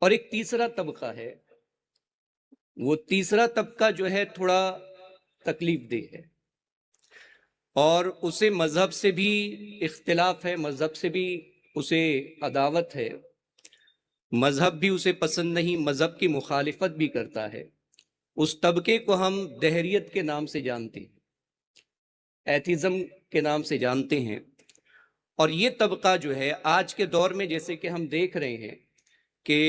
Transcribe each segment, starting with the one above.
اور ایک تیسرا طبقہ ہے، وہ تیسرا طبقہ جو ہے تھوڑا تکلیف دہ ہے، اور اسے مذہب سے بھی اختلاف ہے، مذہب سے بھی اسے عداوت ہے، مذہب بھی اسے پسند نہیں، مذہب کی مخالفت بھی کرتا ہے۔ اس طبقے کو ہم دہریت کے نام سے جانتے ہیں، ایتھیزم کے نام سے جانتے ہیں۔ اور یہ طبقہ جو ہے آج کے دور میں، جیسے کہ ہم دیکھ رہے ہیں کہ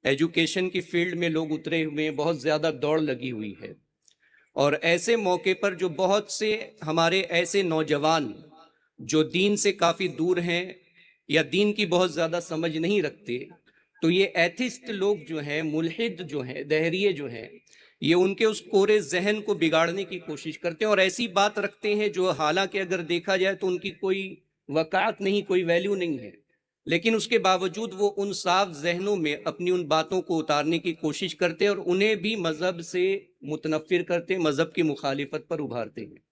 ایجوکیشن کی فیلڈ میں لوگ اترے ہوئے ہیں، بہت زیادہ دوڑ لگی ہوئی ہے، اور ایسے موقع پر جو بہت سے ہمارے ایسے نوجوان جو دین سے کافی دور ہیں یا دین کی بہت زیادہ سمجھ نہیں رکھتے، تو یہ ایتھسٹ لوگ جو ہیں، ملحد جو ہیں، دہریے جو ہیں، یہ ان کے اس کورے ذہن کو بگاڑنے کی کوشش کرتے ہیں، اور ایسی بات رکھتے ہیں جو حالانکہ اگر دیکھا جائے تو ان کی کوئی وقعت نہیں، کوئی ویلیو نہیں ہے، لیکن اس کے باوجود وہ ان صاف ذہنوں میں اپنی ان باتوں کو اتارنے کی کوشش کرتے ہیں، اور انہیں بھی مذہب سے متنفر کرتے ہیں، مذہب کی مخالفت پر ابھارتے ہیں۔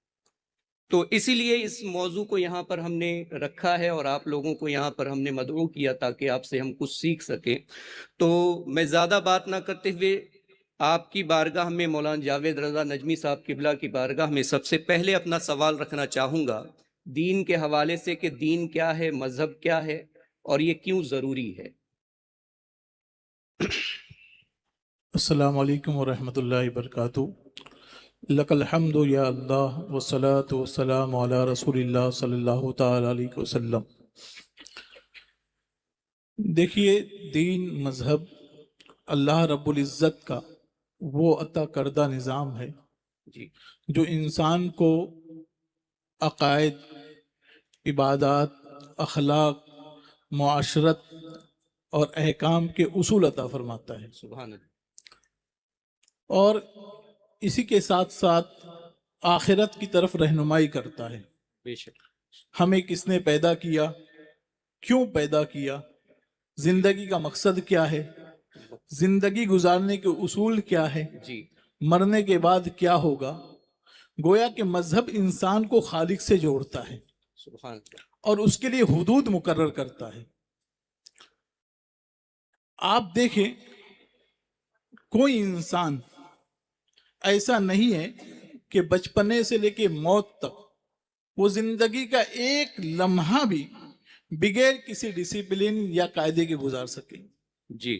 تو اسی لیے اس موضوع کو یہاں پر ہم نے رکھا ہے، اور آپ لوگوں کو یہاں پر ہم نے مدعو کیا تاکہ آپ سے ہم کچھ سیکھ سکیں۔ تو میں زیادہ بات نہ کرتے ہوئے آپ کی بارگاہ میں، مولانا جاوید رضا نجمی صاحب قبلہ کی بارگاہ میں سب سے پہلے اپنا سوال رکھنا چاہوں گا دین کے حوالے سے، کہ دین کیا ہے، مذہب کیا ہے، اور یہ کیوں ضروری ہے۔ السلام علیکم ورحمۃ اللہ وبرکاتہ۔ لک الحمد یا اللہ والصلاۃ والسلام علی رسول اللہ صلی اللہ تعالی علیہ وسلم۔ دیکھیے، دین، مذہب اللہ رب العزت کا وہ عطا کردہ نظام ہے جی جو انسان کو عقائد، عبادات، اخلاق، معاشرت اور احکام کے اصول عطا فرماتا ہے، سبحان اللہ۔ اور اسی کے ساتھ ساتھ آخرت کی طرف رہنمائی کرتا ہے۔ بے شک۔ ہمیں کس نے پیدا کیا، کیوں پیدا کیا، زندگی کا مقصد کیا ہے، زندگی گزارنے کے اصول کیا ہے، جی مرنے کے بعد کیا ہوگا۔ گویا کہ مذہب انسان کو خالق سے جوڑتا ہے سبحان اللہ۔ اور اس کے لیے حدود مقرر کرتا ہے۔ آپ دیکھیں، کوئی انسان ایسا نہیں ہے کہ بچپنے سے لے کے موت تک وہ زندگی کا ایک لمحہ بھی بغیر کسی ڈسپلن یا قاعدے کے گزار سکے۔ جی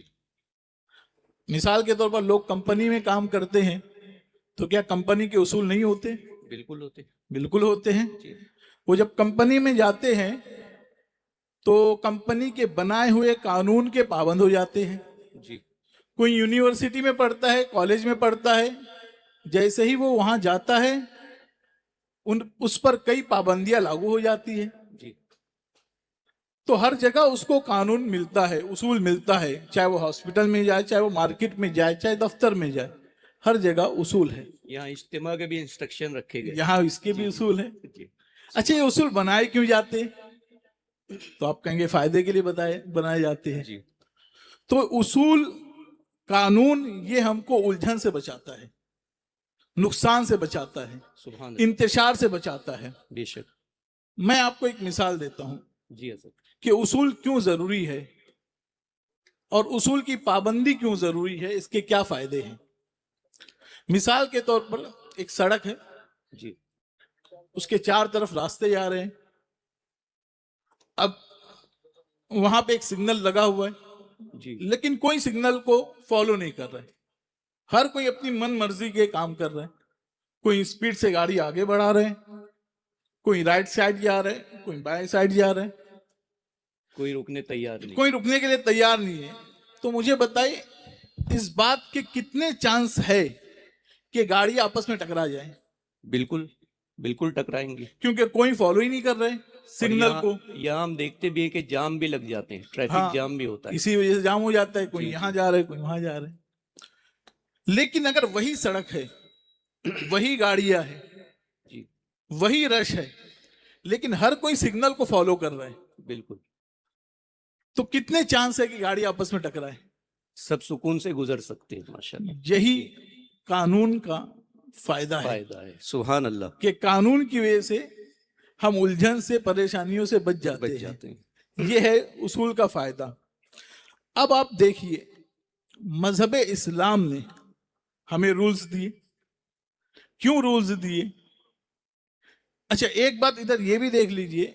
مثال کے طور پر لوگ کمپنی میں کام کرتے ہیں تو کیا کمپنی کے اصول نہیں ہوتے؟ بالکل ہوتے۔ بالکل ہوتے ہیں۔ جی وہ جب کمپنی میں جاتے ہیں تو کمپنی کے بنائے ہوئے قانون کے پابند ہو جاتے ہیں۔ جی کوئی یونیورسٹی میں پڑھتا ہے، کالج میں پڑھتا ہے، جیسے ہی وہ وہاں جاتا ہے اس پر کئی پابندیاں لاگو ہو جاتی ہیں۔ جی تو ہر جگہ اس کو قانون ملتا ہے، اصول ملتا ہے، چاہے وہ ہاسپٹل میں جائے، چاہے وہ مارکیٹ میں جائے، چاہے دفتر میں جائے، ہر جگہ اصول ہے۔ یہاں اجتماع کے بھی انسٹرکشن رکھے گئے۔ یہاں اس کے بھی اصول ہیں۔ جی اچھا، یہ اصول بنائے کیوں جاتے ہیں؟ تو آپ کہیں گے فائدے کے لیے بنائے جاتے ہیں۔ جی تو اصول، قانون، یہ ہم کو الجھن سے بچاتا ہے، نقصان سے بچاتا ہے، سبحان اللہ۔ انتشار سے بچاتا ہے۔ بے شک۔ میں آپ کو ایک مثال دیتا ہوں جی حضرت۔ کہ اصول کیوں ضروری ہے اور اصول کی پابندی کیوں ضروری ہے، اس کے کیا فائدے ہیں۔ مثال کے طور پر ایک سڑک ہے، جی اس کے چار طرف راستے جا رہے ہیں۔ اب وہاں پہ ایک سگنل لگا ہوا ہے، جی لیکن کوئی سگنل کو فالو نہیں کر رہا ہے، ہر کوئی اپنی من مرضی کے کام کر رہا ہے۔ کوئی اسپیڈ سے گاڑی آگے بڑھا رہے ہیں، کوئی رائٹ سائڈ جا رہا ہے، کوئی بائیں سائڈ جا رہا ہے، کوئی رکنے تیار نہیں۔ کوئی رکنے کے لیے تیار نہیں ہے۔ تو مجھے بتائیے، اس بات کے کتنے چانس ہے کہ گاڑی آپس میں ٹکرا جائیں؟ بالکل بالکل ٹکرائیں گے، کیونکہ کوئی فالو ہی نہیں کر رہے سگنل کو۔ یہاں ہم دیکھتے بھی ہیں کہ جام بھی لگ جاتے ہیں، ٹریفک جام بھی ہوتا ہے۔ اسی وجہ سے جام ہو جاتا ہے، کوئی جی یہاں جا رہا ہے، کوئی وہاں جا رہا ہے۔ لیکن اگر وہی سڑک ہے، وہی گاڑیاں ہیں، جی وہی رش ہے، لیکن ہر کوئی سگنل کو فالو کر رہا ہے، بالکل، تو کتنے چانس ہے کہ گاڑی آپس میں ٹکرائے؟ سب سکون سے گزر سکتے ہیں ماشاءاللہ۔ یہی قانون کا فائدہ ہے ہے، سبحان اللہ۔ کہ قانون کی وجہ سے ہم الجھن سے، پریشانیوں سے بچ جاتے ہیں۔ جاتے ہیں۔ یہ ہے اصول کا فائدہ۔ اب آپ دیکھیے مذہب اسلام نے ہمیں رولز دیے. کیوں رولز دیے؟ اچھا ایک بات ادھر یہ بھی دیکھ لیجئے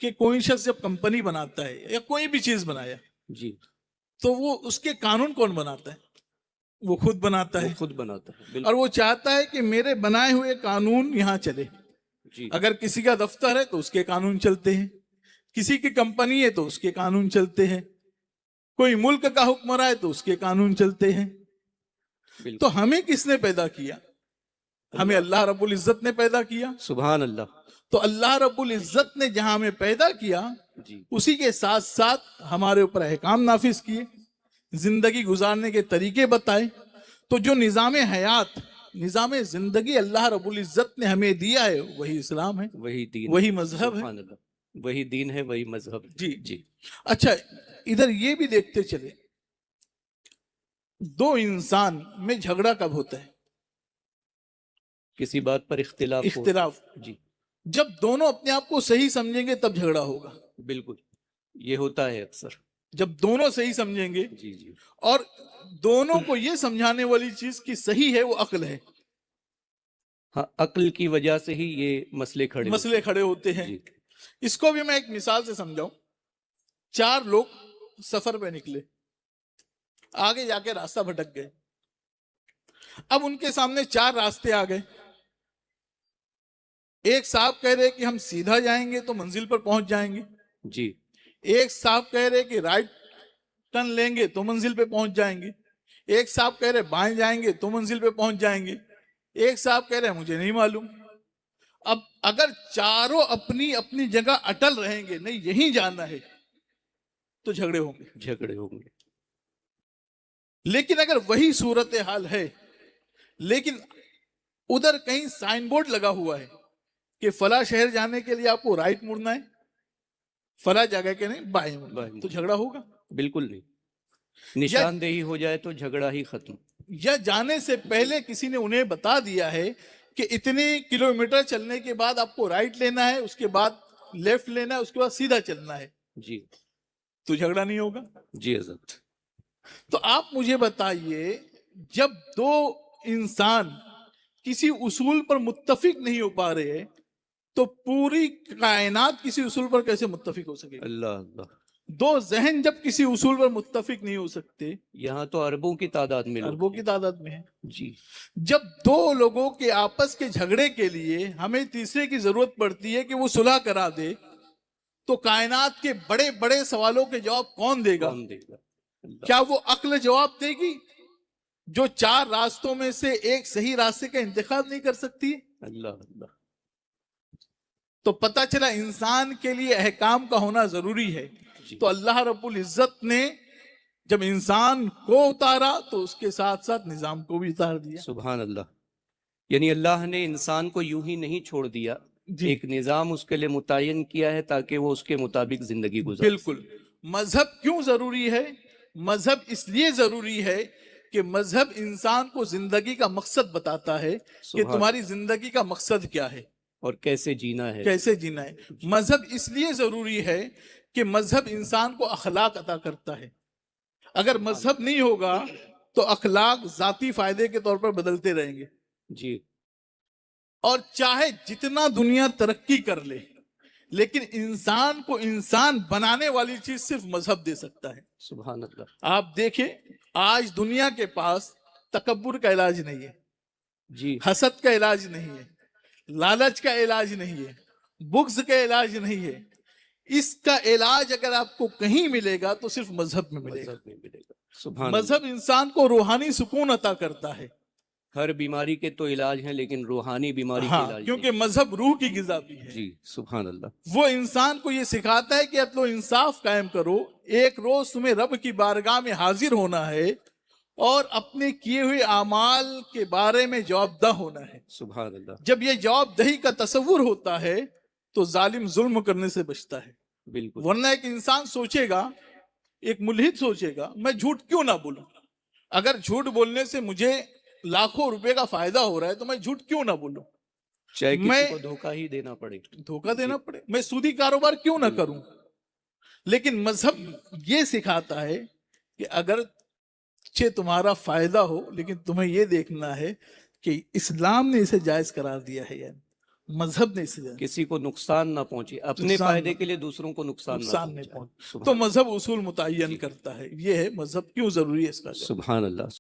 کہ کوئی شخص جب کمپنی بناتا ہے یا کوئی بھی چیز بنایا جی تو وہ اس کے قانون کون بناتا ہے؟ وہ خود بناتا وہ ہے. خود بناتا ہے اور بالکل. وہ چاہتا ہے کہ میرے بنائے ہوئے قانون یہاں چلے. جی اگر کسی کا دفتر ہے تو اس کے قانون چلتے ہیں, کسی کی کمپنی ہے تو اس کے قانون چلتے ہیں, کوئی ملک کا حکمراں ہے تو اس کے قانون چلتے ہیں. بالکل. تو ہمیں کس نے پیدا کیا؟ ہمیں اللہ رب العزت نے پیدا کیا. سبحان اللہ. تو اللہ رب العزت نے جہاں ہمیں پیدا کیا جی اسی کے ساتھ ساتھ ہمارے اوپر احکام نافذ کیے, زندگی گزارنے کے طریقے بتائے. تو جو نظام حیات, نظام زندگی اللہ رب العزت نے ہمیں دیا ہے وہی اسلام ہے, وہی دین وہی مذہب ہے. سبحان اللہ. وہی دین ہے, وہی مذہب ہے. جی جی اچھا ادھر یہ بھی دیکھتے چلے دو انسان میں جھگڑا کب ہوتا ہے؟ کسی بات پر اختلاف ہو. اختلاف. جی جب دونوں اپنے آپ کو صحیح سمجھیں گے تب جھگڑا ہوگا. بالکل یہ ہوتا ہے اکثر. جب دونوں صحیح سمجھیں گے جی جی اور دونوں کو یہ سمجھانے والی چیز کی صحیح ہے وہ عقل ہے, ہاں عقل کی وجہ سے ہی یہ مسئلے کھڑے مسئلے کھڑے ہوتے ہیں. جی اس کو بھی میں ایک مثال سے سمجھاؤں. 4 لوگ سفر پہ نکلے, آگے جا کے راستہ بھٹک گئے. اب ان کے سامنے 4 راستے آ گئے. ایک صاحب کہہ رہے کہ ہم سیدھا جائیں گے تو منزل پر پہنچ جائیں گے, جی ایک صاحب کہہ رہے کہ رائٹ ٹرن لیں گے تو منزل پہ پہنچ جائیں گے, ایک صاحب کہہ رہے بائیں جائیں گے تو منزل پہ پہنچ جائیں گے, ایک صاحب کہہ رہے مجھے نہیں معلوم. اب اگر چاروں اپنی اپنی جگہ اٹل رہیں گے نہیں یہیں جانا ہے تو جھگڑے ہوں گے. جھگڑے ہوں گے. لیکن اگر وہی صورتحال ہے لیکن ادھر کہیں سائن بورڈ لگا ہوا ہے کہ فلاں شہر جانے کے لیے آپ کو رائٹ مڑنا ہے, فلاں جگہ کے نہیں بائیں مڑنا ہے, تو جھگڑا ہوگا؟ بالکل نہیں. نشاندہی ہو جائے تو جھگڑا ہی ختم. یا جانے سے پہلے کسی نے انہیں بتا دیا ہے کہ اتنے کلومیٹر چلنے کے بعد آپ کو رائٹ لینا ہے, اس کے بعد لیفٹ لینا ہے, اس کے بعد سیدھا چلنا ہے, جی تو جھگڑا نہیں ہوگا. جی حضرت. تو آپ مجھے بتائیے جب دو انسان کسی اصول پر متفق نہیں ہو پا رہے ہیں تو پوری کائنات کسی اصول پر کیسے متفق ہو سکے گی؟ اللہ اللہ. دو ذہن جب کسی اصول پر متفق نہیں ہو سکتے, یہاں تو اربوں کی تعداد میں لوگ اربوں کی ہیں. تعداد میں ہے. جی جب 2 لوگوں کے آپس کے جھگڑے کے لیے ہمیں تیسرے کی ضرورت پڑتی ہے کہ وہ صلح کرا دے تو کائنات کے بڑے بڑے سوالوں کے جواب کون دے گا؟ کون دے گا؟ اللہ کیا وہ عقل جواب دے گی جو 4 راستوں میں سے ایک صحیح راستے کا انتخاب نہیں کر سکتی؟ اللہ اللہ. تو پتہ چلا انسان کے لیے احکام کا ہونا ضروری ہے. جی تو اللہ رب العزت نے جب انسان کو اتارا تو اس کے ساتھ ساتھ نظام کو بھی اتار دیا. سبحان اللہ. یعنی اللہ نے انسان کو یوں ہی نہیں چھوڑ دیا, جی ایک نظام اس کے لیے متعین کیا ہے تاکہ وہ اس کے مطابق زندگی گزارے. بالکل. مذہب کیوں ضروری ہے؟ مذہب اس لیے ضروری ہے کہ مذہب انسان کو زندگی کا مقصد بتاتا ہے کہ سبحان تمہاری زندگی کا مقصد کیا ہے, اور کیسے جینا ہے. کیسے جینا ہے. مذہب اس لیے ضروری ہے کہ مذہب انسان کو اخلاق عطا کرتا ہے. اگر مذہب نہیں ہوگا تو اخلاق ذاتی فائدے کے طور پر بدلتے رہیں گے. جی اور چاہے جتنا دنیا ترقی کر لے لیکن انسان کو انسان بنانے والی چیز صرف مذہب دے سکتا ہے. سبحان اللہ. آپ دیکھیں آج دنیا کے پاس تکبر کا علاج نہیں ہے, جی حسد کا علاج نہیں ہے, لالچ کا علاج نہیں ہے, بغض کا علاج نہیں ہے. اس کا علاج اگر آپ کو کہیں ملے گا تو صرف مذہب میں ملے گا. مذہب میں ملے گا. سبحان مذہب انسان کو روحانی سکون عطا کرتا ہے. ہر بیماری کے تو علاج ہیں لیکن روحانی بیماری کے ہاں علاج کیونکہ مذہب روح کی غذا بھی ہے. جی سبحان اللہ. وہ انسان کو یہ سکھاتا ہے کہ عدل و انصاف قائم کرو. ایک روز تمہیں رب کی بارگاہ میں حاضر ہونا ہے اور اپنے کیے ہوئے اعمال کے بارے میں جواب دہ ہونا ہے. سبحان اللہ. جب یہ جواب دہی کا تصور ہوتا ہے تو ظالم ظلم کرنے سے بچتا ہے. بالکل. ورنہ ایک انسان سوچے گا, ایک ملحد سوچے گا میں جھوٹ کیوں نہ بولوں, اگر جھوٹ بولنے سے مجھے لاکھوں روپے کا فائدہ ہو رہا ہے تو میں جھوٹ کیوں نہ بولوں, چاہے میں کسی کو دھوکہ ہی دینا پڑے. دھوکہ دینا پڑے, میں سودی کاروبار کیوں نہ کروں. لیکن مذہب یہ سکھاتا ہے کہ اگر تمہارا فائدہ ہو، لیکن تمہیں یہ دیکھنا ہے کہ اسلام نے اسے جائز قرار دیا ہے، یعنی مذہب نے اسے جائز کسی کو نقصان نہ پہنچے، اپنے نقصان فائدے نہ- کے لیے دوسروں کو نقصان نہ نہیں پہنچائے۔ پہنچ تو سبحان مذہب اصول متعین جی۔ کرتا ہے، یہ ہے مذہب کیوں ضروری ہے اس کا جواب۔ سبحان اللہ۔